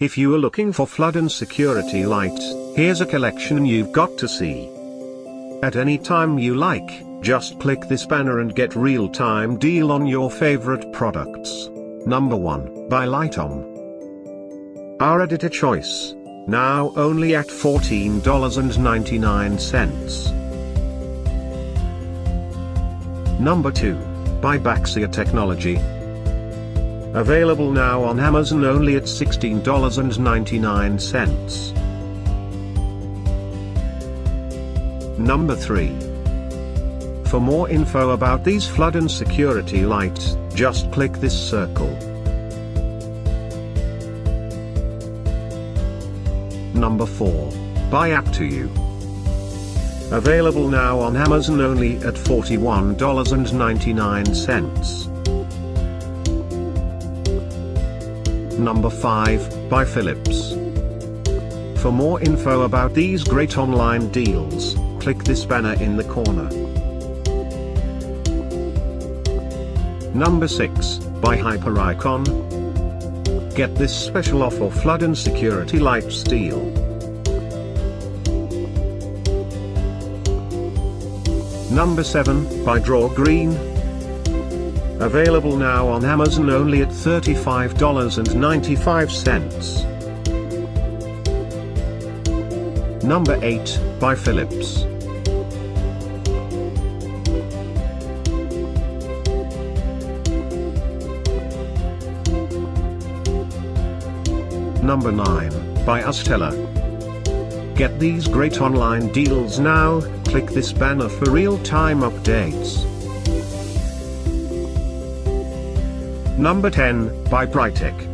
If you are looking for flood and security lights, here's a collection you've got to see. At any time you like, just click this banner and get real-time deal on your favorite products. Number 1, by Litom. Our editor choice. Now only at $14.99. Number 2, by Baxia Technology. Available now on Amazon only at $16.99. Number 3. For more info about these flood and security lights, just click this circle. Number 4, by Aptoyu. Available now on Amazon only at $41.99. Number 5, by Philips. For more info about these great online deals, click this banner in the corner. Number 6, by Hyperikon. Get this special offer flood and security lights deal. Number 7, by Draw Green. Available now on Amazon only at $35.95. Number 8, by Philips. Number 9, by Stella. Get these great online deals now, click this banner for real-time updates. Number 10, by Brightech.